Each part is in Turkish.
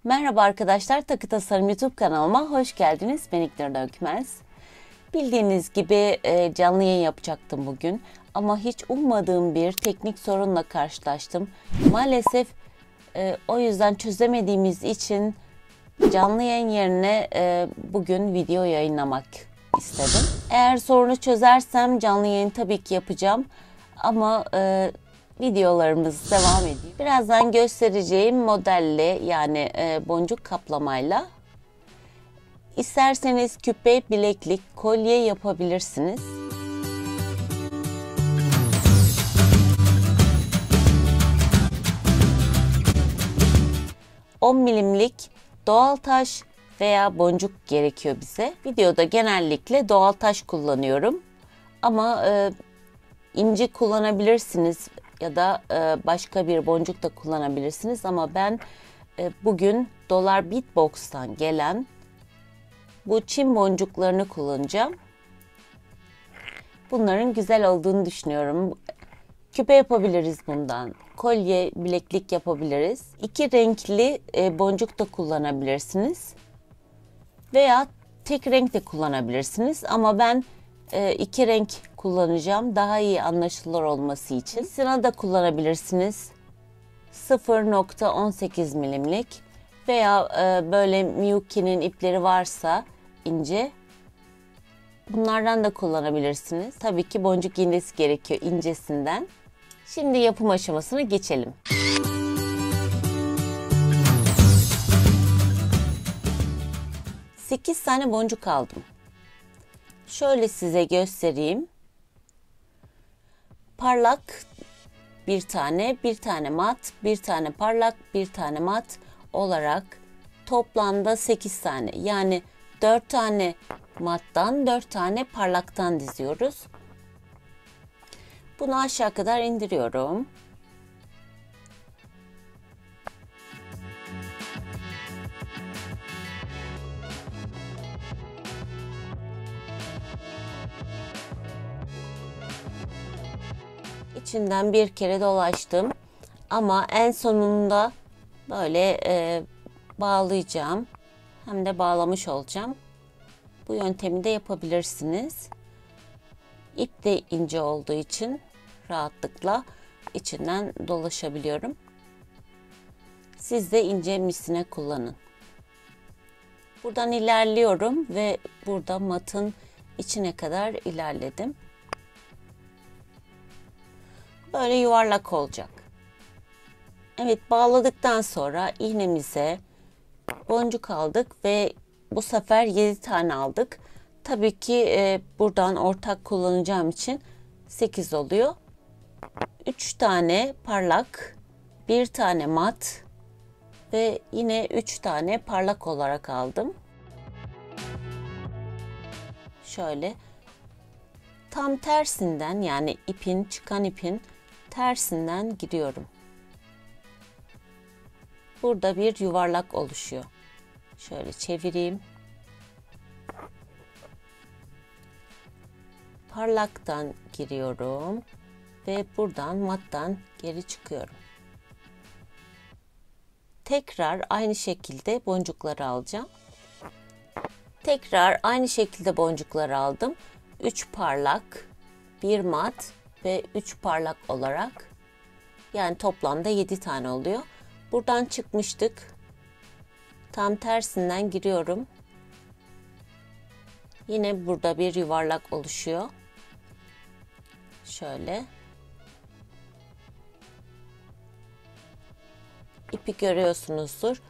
Merhaba arkadaşlar, Takı Tasarım YouTube kanalıma hoş geldiniz. Ben İknur Dökmez. Bildiğiniz gibi canlı yayın yapacaktım bugün ama hiç ummadığım bir teknik sorunla karşılaştım. Maalesef o yüzden çözemediğimiz için canlı yayın yerine bugün video yayınlamak istedim. Eğer sorunu çözersem canlı yayın tabii ki yapacağım ama videolarımız devam ediyor. Birazdan göstereceğim modelle yani boncuk kaplamayla isterseniz küpe, bileklik, kolye yapabilirsiniz. 10 milimlik doğal taş veya boncuk gerekiyor bize. Videoda genellikle doğal taş kullanıyorum ama inci kullanabilirsiniz ya da başka bir boncuk da kullanabilirsiniz ama ben bugün Dolar Beatbox'tan gelen bu çim boncuklarını kullanacağım. Bunların güzel olduğunu düşünüyorum. Küpe yapabiliriz bundan. Kolye, bileklik yapabiliriz. İki renkli boncuk da kullanabilirsiniz. Veya tek renk de kullanabilirsiniz. Ama ben iki renk kullanacağım. Daha iyi anlaşılır olması için. Misina da kullanabilirsiniz. 0.18 milimlik veya böyle Miyuki'nin ipleri varsa ince. Bunlardan da kullanabilirsiniz. Tabii ki boncuk iğnesi gerekiyor incesinden. Şimdi yapım aşamasına geçelim. Sekiz tane boncuk aldım. Şöyle size göstereyim. Parlak bir tane mat, bir tane parlak, bir tane mat olarak toplamda 8 tane. Yani 4 tane mattan 4 tane parlaktan diziyoruz. Bunu aşağı kadar indiriyorum. İçinden bir kere dolaştım. Ama en sonunda böyle bağlayacağım. Hem de bağlamış olacağım. Bu yöntemi de yapabilirsiniz. İp de ince olduğu için rahatlıkla içinden dolaşabiliyorum. Siz de ince misine kullanın. Buradan ilerliyorum ve burada matın içine kadar ilerledim. Böyle yuvarlak olacak. Evet, bağladıktan sonra iğnemize boncuk aldık ve bu sefer 7 tane aldık. Tabii ki buradan ortak kullanacağım için 8 oluyor. 3 tane parlak, 1 tane mat ve yine 3 tane parlak olarak aldım. Şöyle tam tersinden, yani çıkan ipin tersinden giriyorum. Burada bir yuvarlak oluşuyor. Şöyle çevireyim. Parlaktan giriyorum ve buradan mattan geri çıkıyorum. Tekrar aynı şekilde boncukları alacağım. Tekrar aynı şekilde boncukları aldım. 3 parlak, 1 mat ve 3 parlak olarak, yani toplamda 7 tane oluyor. Buradan çıkmıştık. Tam tersinden giriyorum. Yine burada bir yuvarlak oluşuyor. Şöyle. İpi görüyorsunuzdur.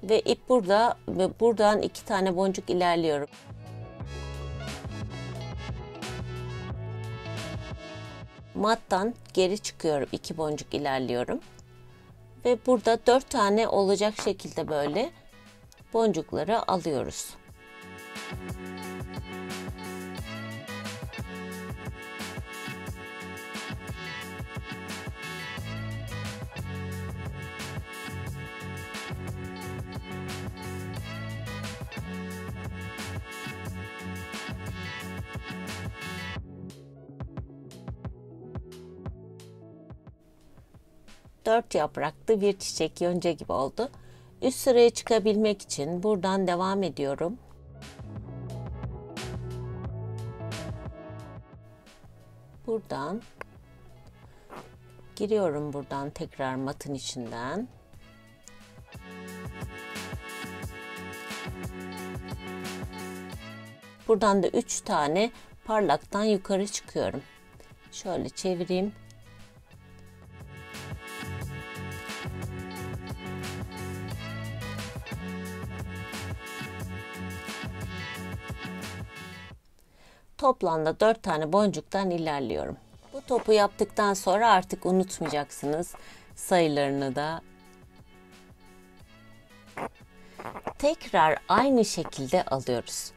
Ve ip burada ve buradan 2 tane boncuk ilerliyorum. Mattan geri çıkıyorum. 2 boncuk ilerliyorum. Ve burada 4 tane olacak şekilde böyle boncukları alıyoruz. Dört yapraklı bir çiçek yonca gibi oldu. Üst sıraya çıkabilmek için buradan devam ediyorum. Buradan giriyorum, buradan tekrar matın içinden. Buradan da 3 tane parlaktan yukarı çıkıyorum. Şöyle çevireyim. Toplamda 4 tane boncuktan ilerliyorum. Bu topu yaptıktan sonra artık unutmayacaksınız sayılarını da. Tekrar aynı şekilde alıyoruz.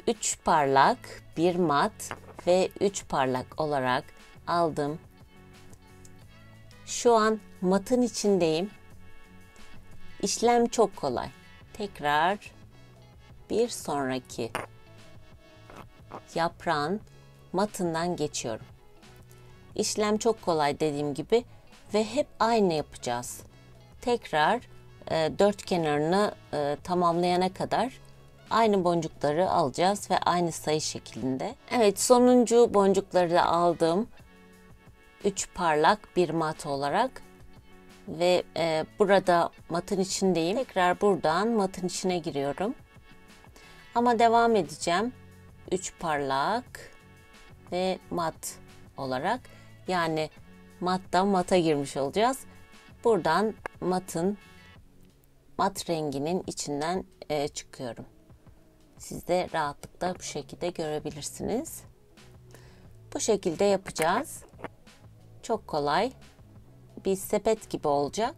3 parlak, 1 mat ve 3 parlak olarak aldım. Şu an matın içindeyim. İşlem çok kolay. Tekrar bir sonraki yaprağın matından geçiyorum. İşlem çok kolay dediğim gibi ve hep aynı yapacağız. Tekrar dört kenarını tamamlayana kadar aynı boncukları alacağız ve aynı sayı şeklinde. Evet, sonuncu boncukları da aldım. 3 parlak, 1 mat olarak ve burada matın içindeyim. Tekrar buradan matın içine giriyorum. Ama devam edeceğim. 3 parlak ve mat olarak, yani mattan mata girmiş olacağız. Buradan mat renginin içinden çıkıyorum. Siz de rahatlıkla bu şekilde görebilirsiniz. Bu şekilde yapacağız. Çok kolay. Bir sepet gibi olacak.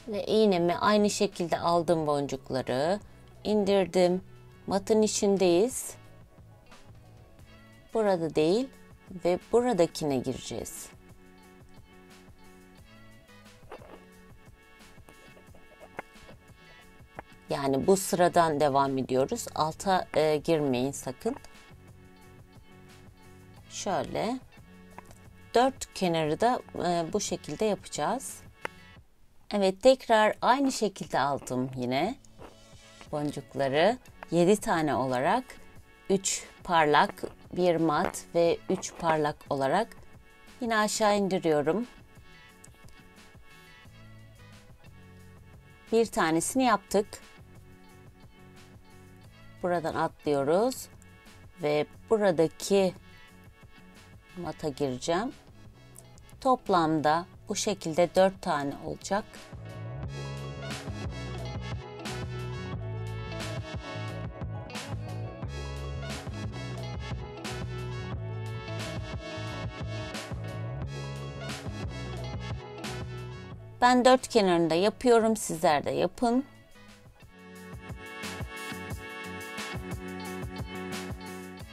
Ve iğnemi aynı şekilde aldım, boncukları indirdim. Matın içindeyiz. Burada değil ve buradakine gireceğiz. Yani bu sıradan devam ediyoruz. Alta girmeyin sakın. Şöyle 4 kenarı da bu şekilde yapacağız. Evet, tekrar aynı şekilde aldım yine boncukları 7 tane olarak, 3 parlak, 1 mat ve 3 parlak olarak yine aşağı indiriyorum. Bir tanesini yaptık. Buradan atlıyoruz ve buradaki mata gireceğim. Toplamda bu şekilde 4 tane olacak. Ben 4 kenarında yapıyorum. Sizler de yapın.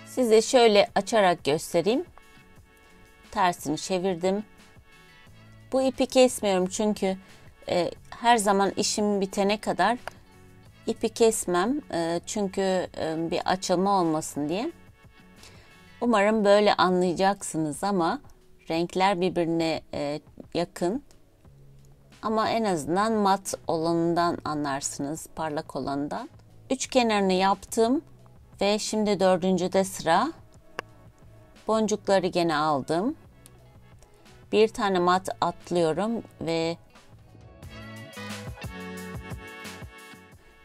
Size şöyle açarak göstereyim. Tersini çevirdim. Bu ipi kesmiyorum çünkü her zaman işim bitene kadar ipi kesmem. Çünkü bir açılma olmasın diye. Umarım böyle anlayacaksınız ama renkler birbirine yakın. Ama en azından mat olanından anlarsınız, parlak olanından. 3 kenarını yaptım ve şimdi 4.'de sıra. Boncukları gene aldım. Bir tane mat atlıyorum ve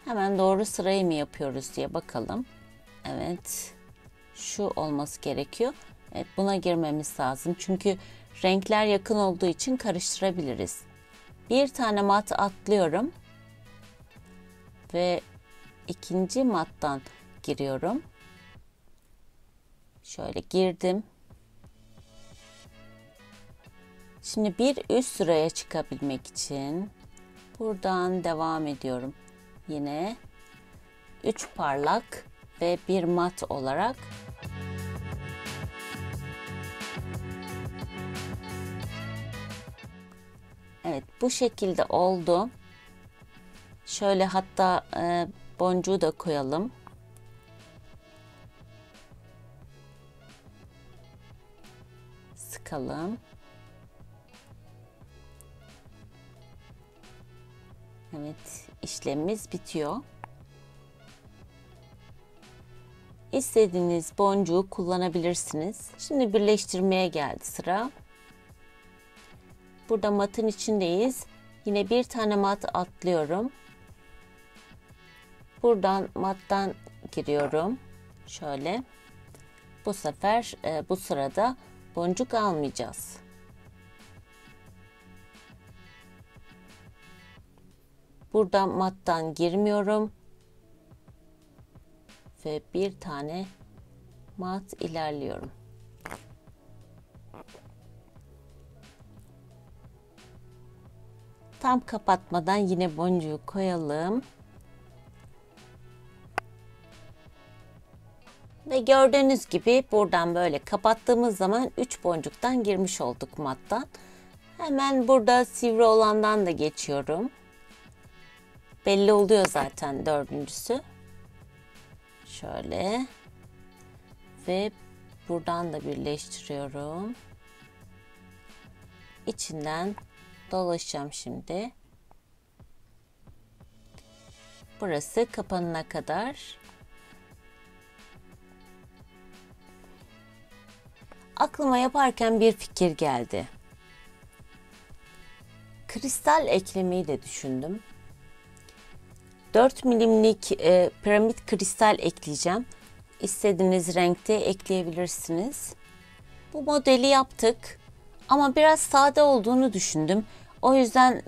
hemen doğru sırayı mı yapıyoruz diye bakalım. Evet, şu olması gerekiyor. Evet, buna girmemiz lazım çünkü renkler yakın olduğu için karıştırabiliriz. Bir tane mat atlıyorum ve ikinci mattan giriyorum. Şöyle girdim. Şimdi bir üst sıraya çıkabilmek için buradan devam ediyorum. Yine 3 parlak ve 1 mat olarak. Evet, bu şekilde oldu. Şöyle hatta boncuğu da koyalım. Sıkalım. Evet, işlemimiz bitiyor. İstediğiniz boncuğu kullanabilirsiniz. Şimdi birleştirmeye geldi sıra. Burada matın içindeyiz. Yine bir tane mat atlıyorum. Buradan mattan giriyorum. Şöyle. Bu sefer bu sırada boncuk almayacağız. Buradan mattan girmiyorum. Ve bir tane mat ilerliyorum. Tam kapatmadan yine boncuğu koyalım. Ve gördüğünüz gibi buradan böyle kapattığımız zaman 3 boncuktan girmiş olduk mattan. Hemen burada sivri olandan da geçiyorum. Belli oluyor zaten dördüncüsü. Şöyle. Ve buradan da birleştiriyorum. İçinden dolaşacağım şimdi. Burası kapanana kadar. Aklıma yaparken bir fikir geldi. Kristal eklemeyi de düşündüm. 4 milimlik piramit kristal ekleyeceğim. İstediğiniz renkte ekleyebilirsiniz. Bu modeli yaptık ama biraz sade olduğunu düşündüm. O yüzden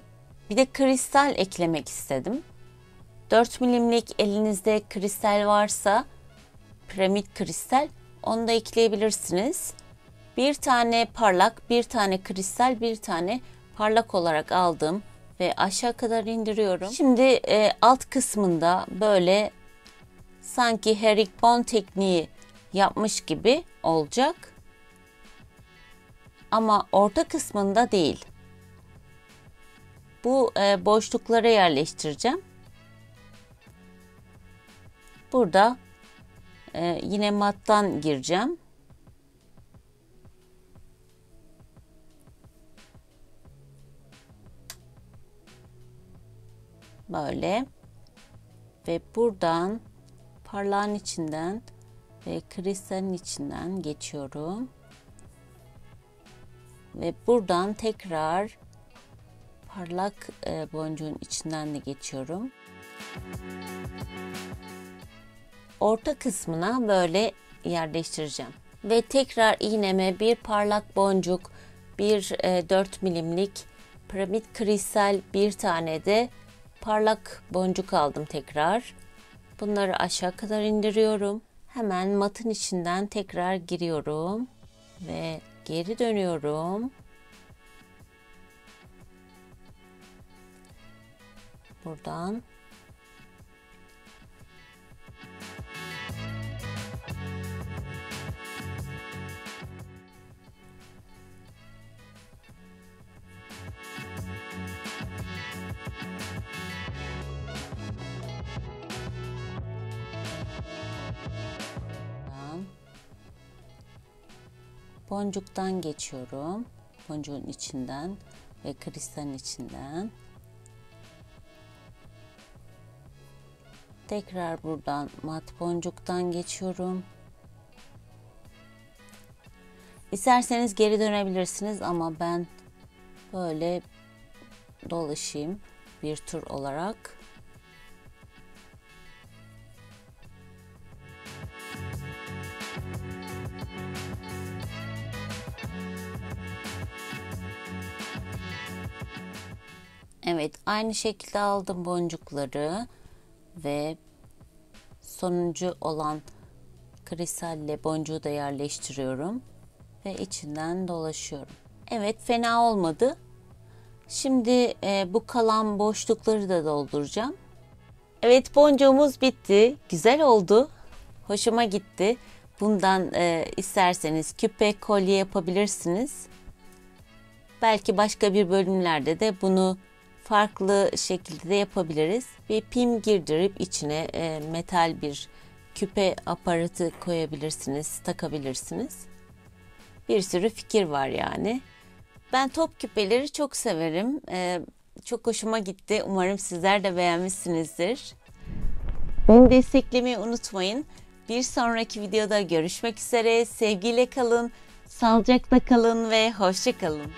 bir de kristal eklemek istedim. 4 milimlik elinizde kristal varsa piramit kristal onu da ekleyebilirsiniz. Bir tane parlak, bir tane kristal, bir tane parlak olarak aldım ve aşağı kadar indiriyorum. Şimdi alt kısmında böyle sanki herringbone tekniği yapmış gibi olacak. Ama orta kısmında değil. Bu boşluklara yerleştireceğim. Burada yine mattan gireceğim. Böyle ve buradan parlağın içinden ve kristalin içinden geçiyorum ve buradan tekrar parlak boncuğun içinden de geçiyorum. Orta kısmına böyle yerleştireceğim ve tekrar iğneme bir parlak boncuk, bir 4 milimlik piramit kristal, bir tane de parlak boncuk aldım tekrar. Bunları aşağı kadar indiriyorum. Hemen matın içinden tekrar giriyorum ve geri dönüyorum. Buradan boncuktan geçiyorum. Boncuğun içinden ve kristalin içinden. Tekrar buradan mat boncuktan geçiyorum. İsterseniz geri dönebilirsiniz ama ben böyle dolaşayım bir tur olarak. Evet, aynı şekilde aldım boncukları ve sonuncu olan kristalle boncuğu da yerleştiriyorum ve içinden dolaşıyorum. Evet, fena olmadı. Şimdi bu kalan boşlukları da dolduracağım. Evet, boncuğumuz bitti. Güzel oldu. Hoşuma gitti. Bundan isterseniz küpe, kolye yapabilirsiniz. Belki başka bir bölümlerde de bunu farklı şekilde de yapabiliriz. Bir pim girdirip içine metal bir küpe aparatı koyabilirsiniz, takabilirsiniz. Bir sürü fikir var yani. Ben top küpeleri çok severim. çok hoşuma gitti. Umarım sizler de beğenmişsinizdir. Beni desteklemeyi unutmayın. Bir sonraki videoda görüşmek üzere. Sevgiyle kalın, sağlıcakla kalın ve hoşça kalın.